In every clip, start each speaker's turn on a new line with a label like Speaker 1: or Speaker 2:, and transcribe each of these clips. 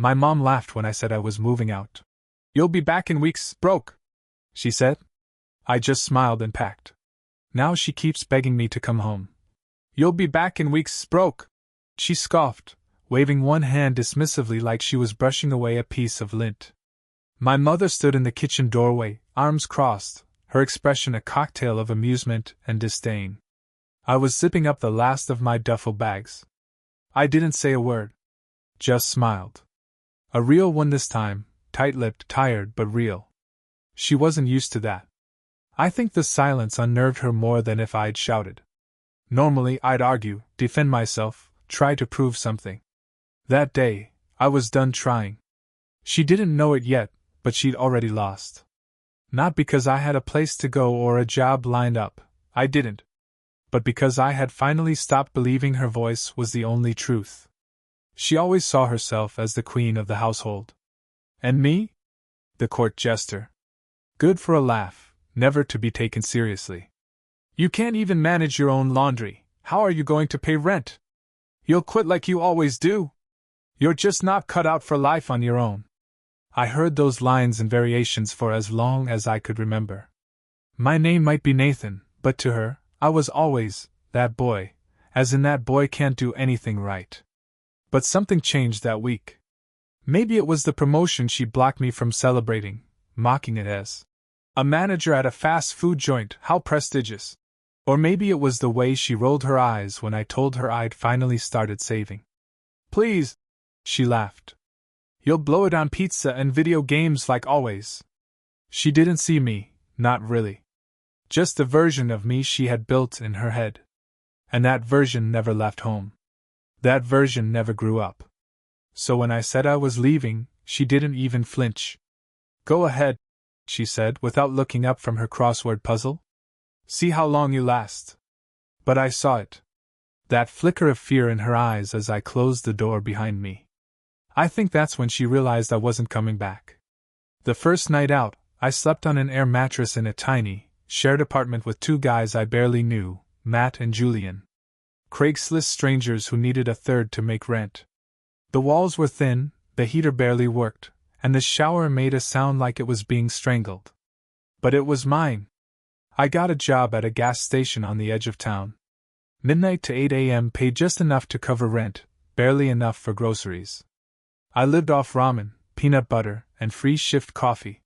Speaker 1: My mom laughed when I said I was moving out. "You'll be back in weeks, broke," she said. I just smiled and packed. Now she keeps begging me to come home. "You'll be back in weeks, broke," she scoffed, waving one hand dismissively like she was brushing away a piece of lint. My mother stood in the kitchen doorway, arms crossed, her expression a cocktail of amusement and disdain. I was zipping up the last of my duffel bags. I didn't say a word. Just smiled. A real one this time, tight-lipped, tired but real. She wasn't used to that. I think the silence unnerved her more than if I'd shouted. Normally I'd argue, defend myself, try to prove something. That day, I was done trying. She didn't know it yet, but she'd already lost. Not because I had a place to go or a job lined up, I didn't. But because I had finally stopped believing her voice was the only truth. She always saw herself as the queen of the household. And me? The court jester. Good for a laugh, never to be taken seriously. "You can't even manage your own laundry, how are you going to pay rent? You'll quit like you always do. You're just not cut out for life on your own." I heard those lines and variations for as long as I could remember. My name might be Nathan, but to her, I was always that boy, as in that boy can't do anything right. But something changed that week. Maybe it was the promotion she blocked me from celebrating, mocking it as a manager at a fast food joint, how prestigious. Or maybe it was the way she rolled her eyes when I told her I'd finally started saving. "Please," she laughed. "You'll blow it on pizza and video games like always." She didn't see me, not really. Just the version of me she had built in her head. And that version never left home. That version never grew up. So when I said I was leaving, she didn't even flinch. "Go ahead," she said without looking up from her crossword puzzle. "See how long you last." But I saw it. That flicker of fear in her eyes as I closed the door behind me. I think that's when she realized I wasn't coming back. The first night out, I slept on an air mattress in a tiny, shared apartment with two guys I barely knew, Matt and Julian. Craigslist strangers who needed a third to make rent. The walls were thin, the heater barely worked, and the shower made a sound like it was being strangled. But it was mine. I got a job at a gas station on the edge of town. Midnight to 8 a.m. paid just enough to cover rent, barely enough for groceries. I lived off ramen, peanut butter, and free shift coffee.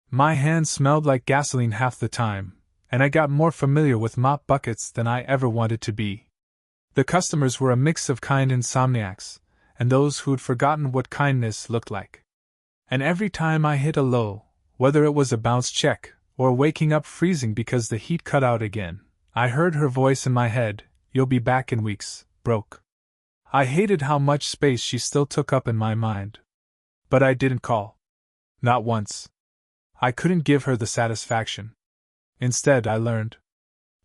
Speaker 1: My hands smelled like gasoline half the time, and I got more familiar with mop buckets than I ever wanted to be. The customers were a mix of kind insomniacs, and those who'd forgotten what kindness looked like. And every time I hit a low, whether it was a bounce check, or waking up freezing because the heat cut out again, I heard her voice in my head, "You'll be back in weeks, broke." I hated how much space she still took up in my mind. But I didn't call. Not once. I couldn't give her the satisfaction. Instead, I learned.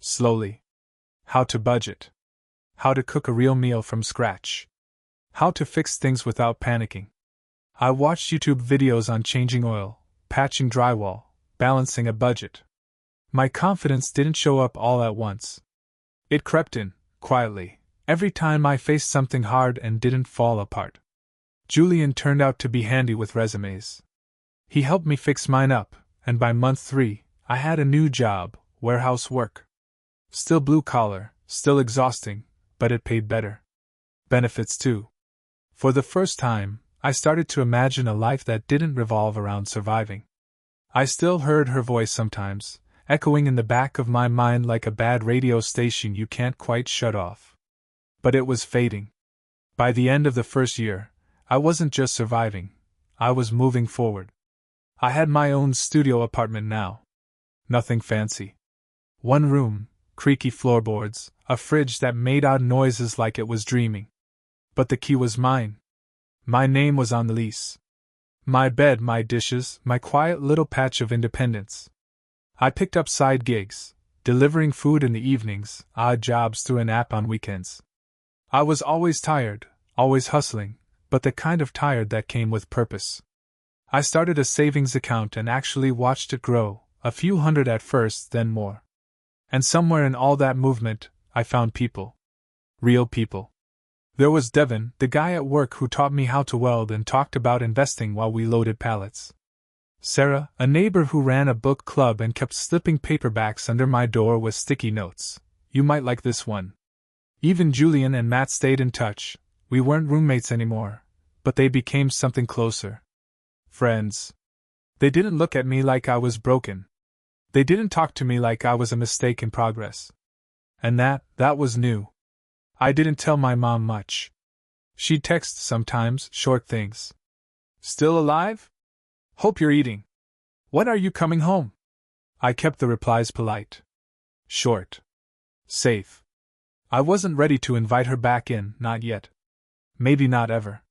Speaker 1: Slowly. How to budget. How to cook a real meal from scratch. How to fix things without panicking. I watched YouTube videos on changing oil, patching drywall, balancing a budget. My confidence didn't show up all at once. It crept in, quietly, every time I faced something hard and didn't fall apart. Julian turned out to be handy with resumes. He helped me fix mine up, and by month 3, I had a new job, warehouse work. Still blue collar, still exhausting, but it paid better. Benefits too. For the first time, I started to imagine a life that didn't revolve around surviving. I still heard her voice sometimes, echoing in the back of my mind like a bad radio station you can't quite shut off. But it was fading. By the end of the first year, I wasn't just surviving, I was moving forward. I had my own studio apartment now. Nothing fancy. One room, creaky floorboards, a fridge that made odd noises like it was dreaming. But the key was mine. My name was on the lease. My bed, my dishes, my quiet little patch of independence. I picked up side gigs, delivering food in the evenings, odd jobs through an app on weekends. I was always tired, always hustling, but the kind of tired that came with purpose. I started a savings account and actually watched it grow, a few hundred at first, then more. And somewhere in all that movement, I found people. Real people. There was Devin, the guy at work who taught me how to weld and talked about investing while we loaded pallets. Sarah, a neighbor who ran a book club and kept slipping paperbacks under my door with sticky notes. You might like this one. Even Julian and Matt stayed in touch. We weren't roommates anymore, but they became something closer. Friends. They didn't look at me like I was broken. They didn't talk to me like I was a mistake in progress. And that was new. I didn't tell my mom much. She'd text sometimes, short things. Still alive? Hope you're eating. When are you coming home? I kept the replies polite. Short. Safe. I wasn't ready to invite her back in, not yet. Maybe not ever.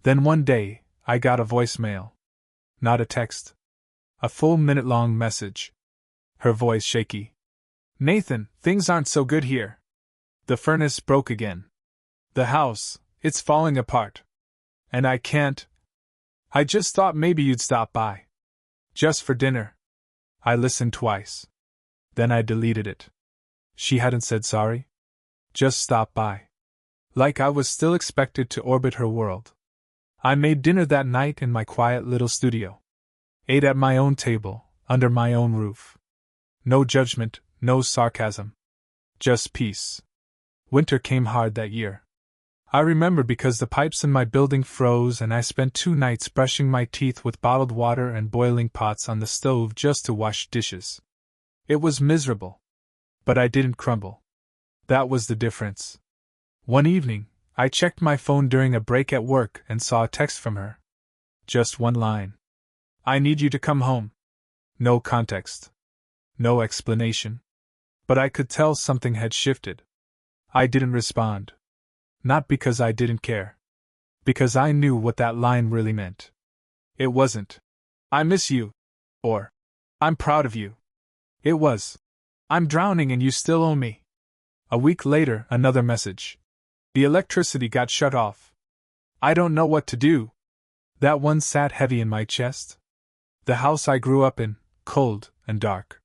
Speaker 1: Then one day, I got a voicemail. Not a text. A full minute-long message. Her voice shaky. Nathan, things aren't so good here. The furnace broke again. The house, it's falling apart. And I can't. I just thought maybe you'd stop by. Just for dinner. I listened twice. Then I deleted it. She hadn't said sorry. Just stop by. Like I was still expected to orbit her world. I made dinner that night in my quiet little studio. Ate at my own table, under my own roof. No judgment, no sarcasm. Just peace. Winter came hard that year. I remember because the pipes in my building froze and I spent 2 nights brushing my teeth with bottled water and boiling pots on the stove just to wash dishes. It was miserable. But I didn't crumble. That was the difference. One evening, I checked my phone during a break at work and saw a text from her. Just one line. I need you to come home. No context. No explanation. But I could tell something had shifted. I didn't respond. Not because I didn't care. Because I knew what that line really meant. It wasn't, I miss you. Or, I'm proud of you. It was, I'm drowning and you still owe me. A week later, another message. The electricity got shut off. I don't know what to do. That one sat heavy in my chest. The house I grew up in, cold and dark.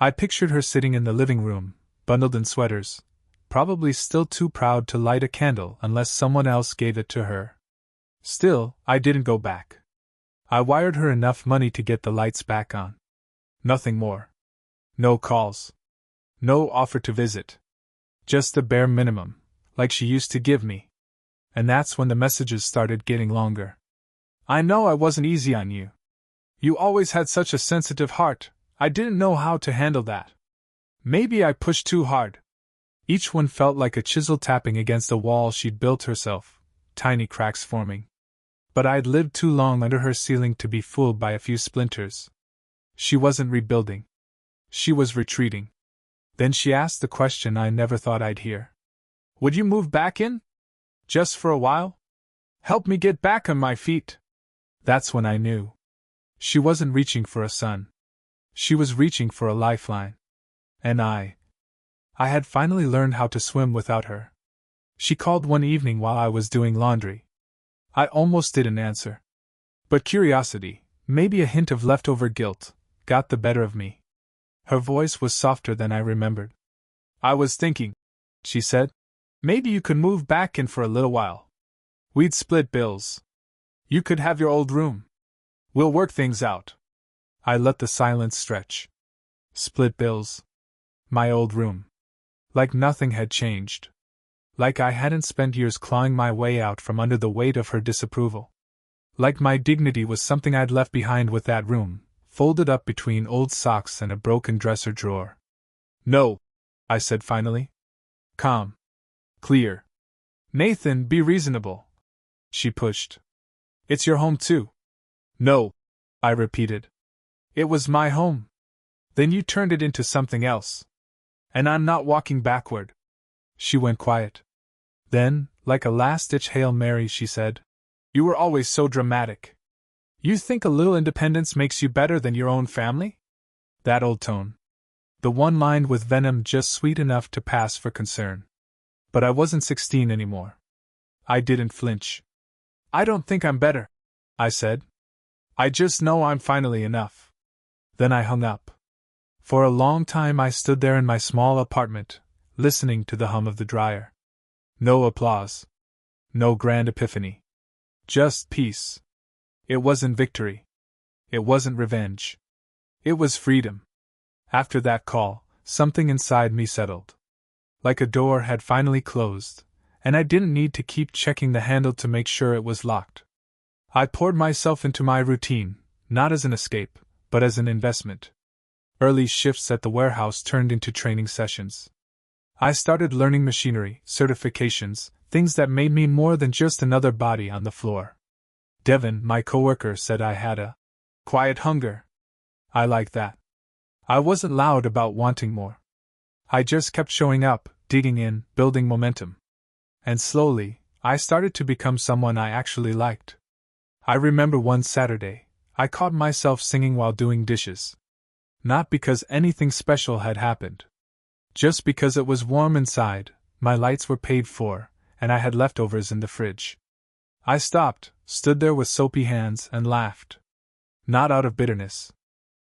Speaker 1: I pictured her sitting in the living room, bundled in sweaters, probably still too proud to light a candle unless someone else gave it to her. Still, I didn't go back. I wired her enough money to get the lights back on. Nothing more. No calls. No offer to visit. Just the bare minimum, like she used to give me. And that's when the messages started getting longer. I know I wasn't easy on you. You always had such a sensitive heart, I didn't know how to handle that. Maybe I pushed too hard. Each one felt like a chisel tapping against a wall she'd built herself, tiny cracks forming. But I'd lived too long under her ceiling to be fooled by a few splinters. She wasn't rebuilding. She was retreating. Then she asked the question I never thought I'd hear. Would you move back in? Just for a while? Help me get back on my feet. That's when I knew. She wasn't reaching for a son. She was reaching for a lifeline. And I had finally learned how to swim without her. She called one evening while I was doing laundry. I almost didn't answer. But curiosity, maybe a hint of leftover guilt, got the better of me. Her voice was softer than I remembered. I was thinking, she said, maybe you could move back in for a little while. We'd split bills. You could have your old room. We'll work things out. I let the silence stretch. Split bills. My old room. Like nothing had changed. Like I hadn't spent years clawing my way out from under the weight of her disapproval. Like my dignity was something I'd left behind with that room, folded up between old socks and a broken dresser drawer. No, I said finally. Calm. Clear. Nathan, be reasonable. She pushed. It's your home too. No, I repeated. It was my home. Then you turned it into something else. And I'm not walking backward. She went quiet. Then, like a last-ditch Hail Mary, she said, You were always so dramatic. You think a little independence makes you better than your own family? That old tone. The one lined with venom just sweet enough to pass for concern. But I wasn't 16 anymore. I didn't flinch. I don't think I'm better, I said. I just know I'm finally enough. Then I hung up. For a long time I stood there in my small apartment, listening to the hum of the dryer. No applause. No grand epiphany. Just peace. It wasn't victory. It wasn't revenge. It was freedom. After that call, something inside me settled. Like a door had finally closed, and I didn't need to keep checking the handle to make sure it was locked. I poured myself into my routine, not as an escape, but as an investment. Early shifts at the warehouse turned into training sessions. I started learning machinery, certifications, things that made me more than just another body on the floor. Devin, my coworker, said I had a quiet hunger. I like that. I wasn't loud about wanting more. I just kept showing up, digging in, building momentum. And slowly, I started to become someone I actually liked. I remember one Saturday, I caught myself singing while doing dishes. Not because anything special had happened. Just because it was warm inside, my lights were paid for, and I had leftovers in the fridge. I stopped, stood there with soapy hands, and laughed. Not out of bitterness.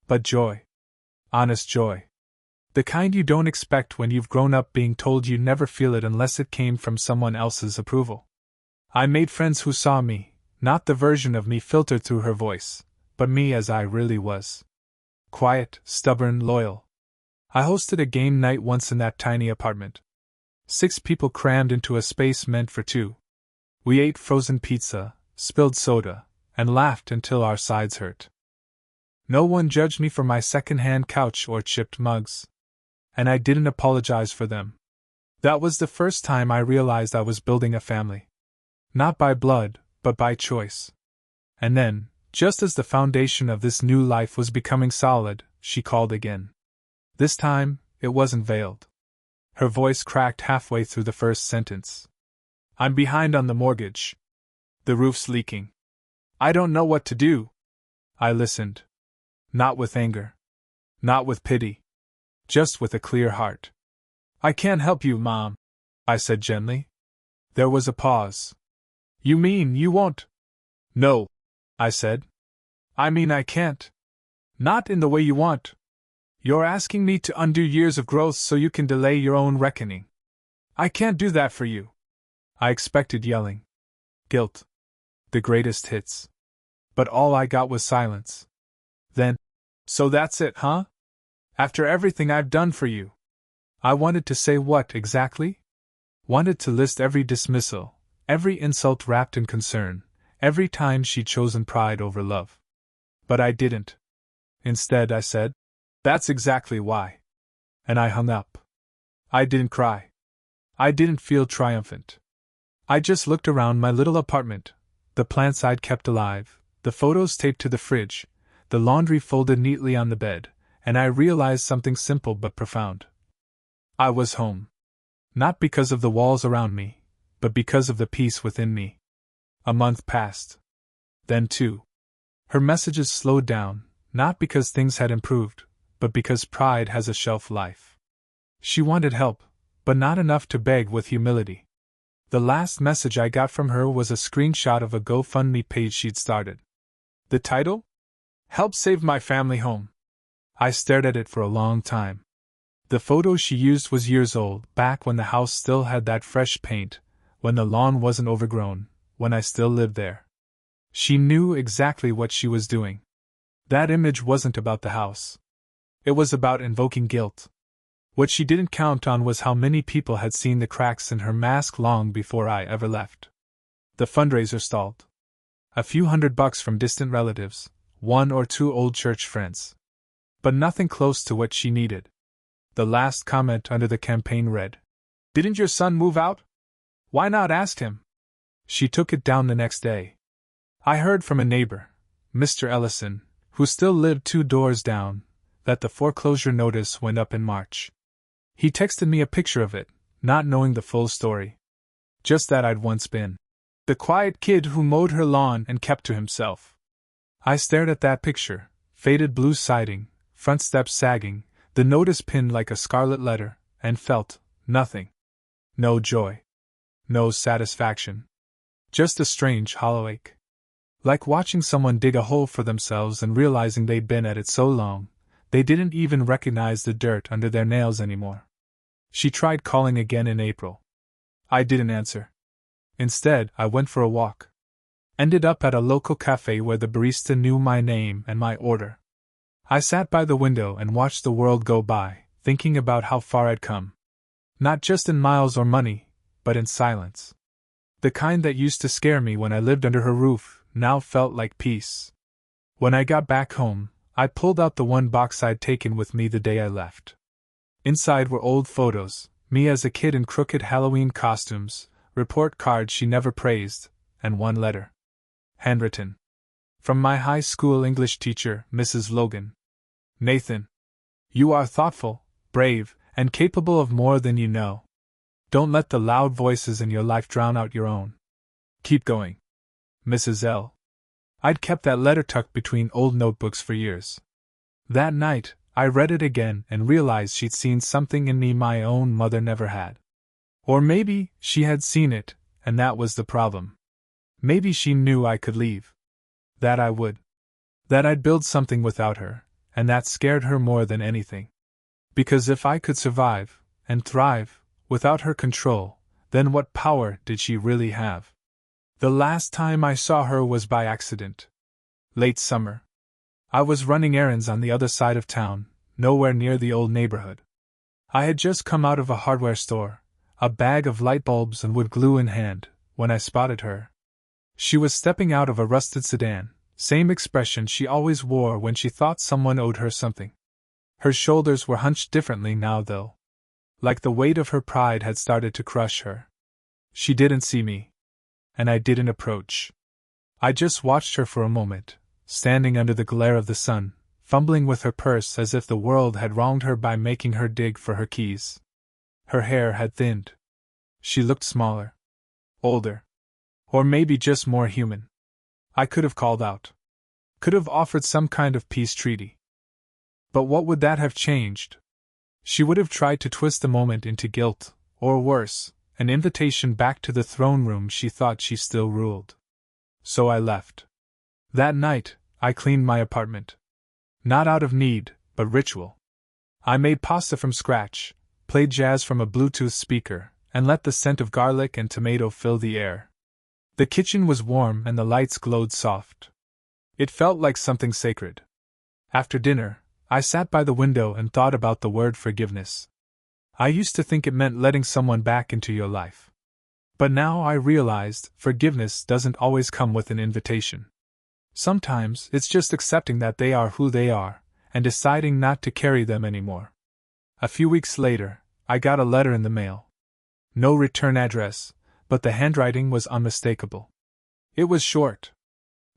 Speaker 1: But joy. Honest joy. The kind you don't expect when you've grown up being told you never feel it unless it came from someone else's approval. I made friends who saw me, not the version of me filtered through her voice, but me as I really was. Quiet, stubborn, loyal. I hosted a game night once in that tiny apartment. 6 people crammed into a space meant for 2. We ate frozen pizza, spilled soda, and laughed until our sides hurt. No one judged me for my second-hand couch or chipped mugs. And I didn't apologize for them. That was the first time I realized I was building a family. Not by blood, but by choice. And then, just as the foundation of this new life was becoming solid, she called again. This time, it wasn't veiled. Her voice cracked halfway through the first sentence. I'm behind on the mortgage. The roof's leaking. I don't know what to do. I listened. Not with anger. Not with pity. Just with a clear heart. I can't help you, Mom, I said gently. There was a pause. You mean you won't? No, I said. I mean I can't. Not in the way you want. You're asking me to undo years of growth so you can delay your own reckoning. I can't do that for you. I expected yelling. Guilt. The greatest hits. But all I got was silence. Then, so that's it, huh? After everything I've done for you. I wanted to say what exactly? Wanted to list every dismissal, every insult wrapped in concern, every time she'd chosen pride over love. But I didn't. Instead, I said, that's exactly why. And I hung up. I didn't cry. I didn't feel triumphant. I just looked around my little apartment, the plants I'd kept alive, the photos taped to the fridge, the laundry folded neatly on the bed, and I realized something simple but profound. I was home. Not because of the walls around me, but because of the peace within me. A month passed. Then 2. Her messages slowed down, not because things had improved, but because pride has a shelf life. She wanted help, but not enough to beg with humility. The last message I got from her was a screenshot of a GoFundMe page she'd started. The title? Help Save My Family Home. I stared at it for a long time. The photo she used was years old, back when the house still had that fresh paint, when the lawn wasn't overgrown, when I still lived there. She knew exactly what she was doing. That image wasn't about the house. It was about invoking guilt. What she didn't count on was how many people had seen the cracks in her mask long before I ever left. The fundraiser stalled. A few $100 from distant relatives, 1 or 2 old church friends. But nothing close to what she needed. The last comment under the campaign read, "Didn't your son move out? Why not ask him?" She took it down the next day. I heard from a neighbor, Mr. Ellison, who still lived 2 doors down, that the foreclosure notice went up in March. He texted me a picture of it, not knowing the full story. Just that I'd once been the quiet kid who mowed her lawn and kept to himself. I stared at that picture, faded blue siding, front steps sagging, the notice pinned like a scarlet letter, and felt nothing. No joy. No satisfaction. Just a strange hollow ache. Like watching someone dig a hole for themselves and realizing they'd been at it so long, they didn't even recognize the dirt under their nails anymore. She tried calling again in April. I didn't answer. Instead, I went for a walk. Ended up at a local cafe where the barista knew my name and my order. I sat by the window and watched the world go by, thinking about how far I'd come. Not just in miles or money, but in silence. The kind that used to scare me when I lived under her roof now felt like peace. When I got back home, I pulled out the one box I'd taken with me the day I left. Inside were old photos, me as a kid in crooked Halloween costumes, report cards she never praised, and one letter. Handwritten. From my high school English teacher, Mrs. Logan. Nathan. You are thoughtful, brave, and capable of more than you know. Don't let the loud voices in your life drown out your own. Keep going. Mrs. L. I'd kept that letter tucked between old notebooks for years. That night, I read it again and realized she'd seen something in me my own mother never had. Or maybe she had seen it, and that was the problem. Maybe she knew I could leave. That I would. That I'd build something without her, and that scared her more than anything. Because if I could survive, and thrive, without her control, then what power did she really have? The last time I saw her was by accident. Late summer. I was running errands on the other side of town, nowhere near the old neighborhood. I had just come out of a hardware store, a bag of light bulbs and wood glue in hand, when I spotted her. She was stepping out of a rusted sedan, same expression she always wore when she thought someone owed her something. Her shoulders were hunched differently now, though. Like the weight of her pride had started to crush her. She didn't see me. And I didn't approach. I just watched her for a moment, standing under the glare of the sun, fumbling with her purse as if the world had wronged her by making her dig for her keys. Her hair had thinned. She looked smaller. Older. Or maybe just more human. I could have called out. Could have offered some kind of peace treaty. But what would that have changed? She would have tried to twist the moment into guilt, or worse, an invitation back to the throne room she thought she still ruled. So I left. That night, I cleaned my apartment. Not out of need, but ritual. I made pasta from scratch, played jazz from a Bluetooth speaker, and let the scent of garlic and tomato fill the air. The kitchen was warm and the lights glowed soft. It felt like something sacred. After dinner, I sat by the window and thought about the word forgiveness. I used to think it meant letting someone back into your life. But now I realized forgiveness doesn't always come with an invitation. Sometimes it's just accepting that they are who they are, and deciding not to carry them anymore. A few weeks later, I got a letter in the mail. No return address, but the handwriting was unmistakable. It was short.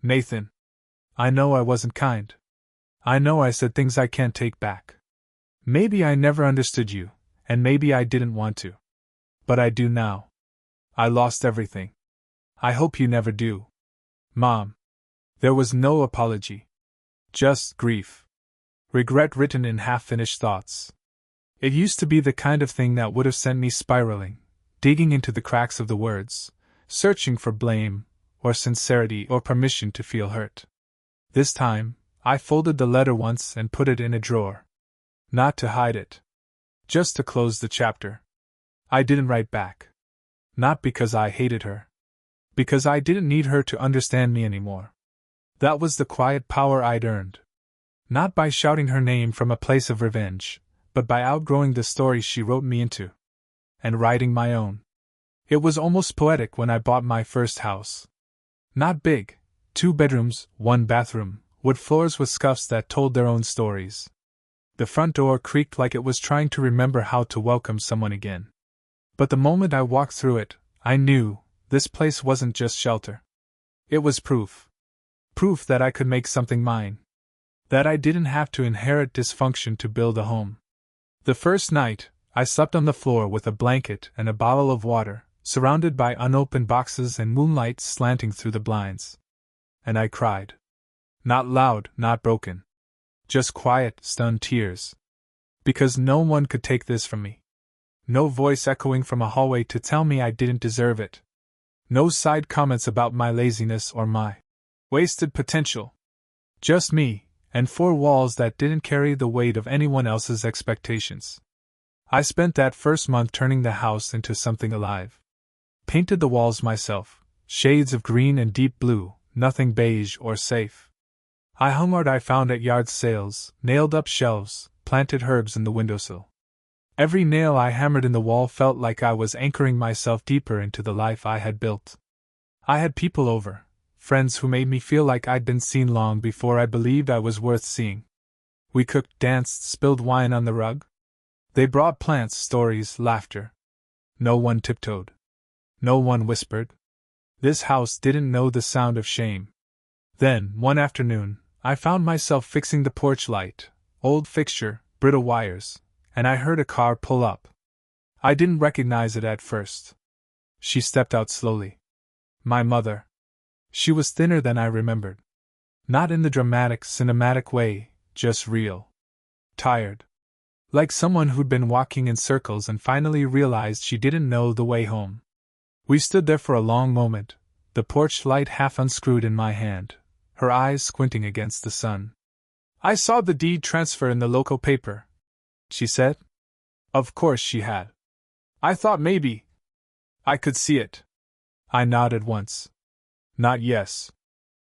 Speaker 1: Nathan. I know I wasn't kind. I know I said things I can't take back. Maybe I never understood you, and maybe I didn't want to. But I do now. I lost everything. I hope you never do. Mom. There was no apology. Just grief. Regret written in half-finished thoughts. It used to be the kind of thing that would have sent me spiraling, digging into the cracks of the words, searching for blame, or sincerity, or permission to feel hurt. This time, I folded the letter once and put it in a drawer. Not to hide it. Just to close the chapter. I didn't write back. Not because I hated her. Because I didn't need her to understand me anymore. That was the quiet power I'd earned. Not by shouting her name from a place of revenge, but by outgrowing the story she wrote me into. And writing my own. It was almost poetic when I bought my first house. Not big, 2 bedrooms, 1 bathroom, wood floors with scuffs that told their own stories. The front door creaked like it was trying to remember how to welcome someone again. But the moment I walked through it, I knew this place wasn't just shelter. It was proof. Proof that I could make something mine. That I didn't have to inherit dysfunction to build a home. The first night, I slept on the floor with a blanket and a bottle of water, surrounded by unopened boxes and moonlight slanting through the blinds. And I cried. Not loud, not broken. Just quiet, stunned tears. Because no one could take this from me. No voice echoing from a hallway to tell me I didn't deserve it. No side comments about my laziness or my wasted potential. Just me, and 4 walls that didn't carry the weight of anyone else's expectations. I spent that first month turning the house into something alive. Painted the walls myself, shades of green and deep blue, nothing beige or safe. I hung art I found at yard sales, nailed up shelves, planted herbs in the windowsill. Every nail I hammered in the wall felt like I was anchoring myself deeper into the life I had built. I had people over, friends who made me feel like I'd been seen long before I believed I was worth seeing. We cooked, danced, spilled wine on the rug. They brought plants, stories, laughter. No one tiptoed. No one whispered. This house didn't know the sound of shame. Then, one afternoon, I found myself fixing the porch light, old fixture, brittle wires, and I heard a car pull up. I didn't recognize it at first. She stepped out slowly. My mother. She was thinner than I remembered. Not in the dramatic, cinematic way, just real. Tired. Like someone who'd been walking in circles and finally realized she didn't know the way home. We stood there for a long moment, the porch light half unscrewed in my hand, her eyes squinting against the sun. I saw the deed transfer in the local paper, she said. Of course she had. I thought maybe I could see it. I nodded once. Not yes.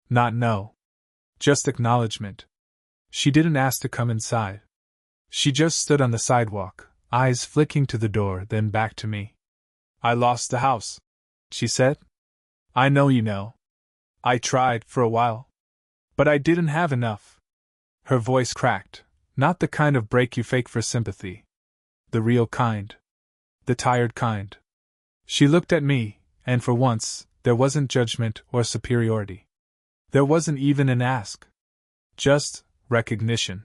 Speaker 1: Not no. Just acknowledgement. She didn't ask to come inside. She just stood on the sidewalk, eyes flicking to the door, then back to me. I lost the house, she said. I know you know. I tried for a while. But I didn't have enough. Her voice cracked, not the kind of break you fake for sympathy. The real kind. The tired kind. She looked at me, and for once, there wasn't judgment or superiority. There wasn't even an ask. Just recognition.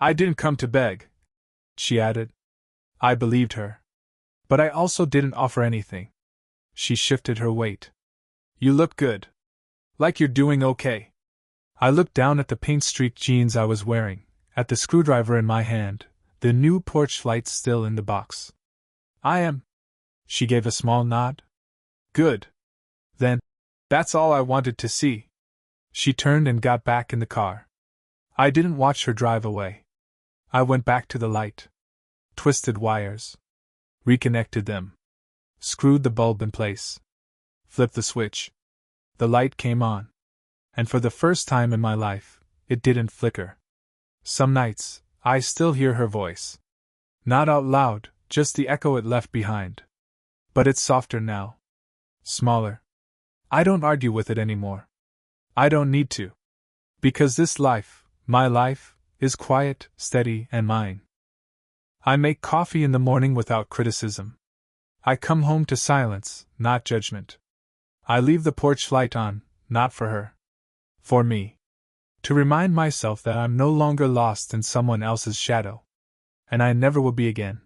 Speaker 1: I didn't come to beg, she added. I believed her. But I also didn't offer anything. She shifted her weight. You look good. Like you're doing okay. I looked down at the paint-streaked jeans I was wearing, at the screwdriver in my hand, the new porch light still in the box. I am. She gave a small nod. Good. Then, that's all I wanted to see. She turned and got back in the car. I didn't watch her drive away. I went back to the light. Twisted wires. Reconnected them. Screwed the bulb in place. Flipped the switch. The light came on. And for the first time in my life, it didn't flicker. Some nights, I still hear her voice. Not out loud, just the echo it left behind. But it's softer now. Smaller. I don't argue with it anymore. I don't need to. Because this life, my life, is quiet, steady, and mine. I make coffee in the morning without criticism. I come home to silence, not judgment. I leave the porch light on, not for her. For me. To remind myself that I'm no longer lost in someone else's shadow. And I never will be again.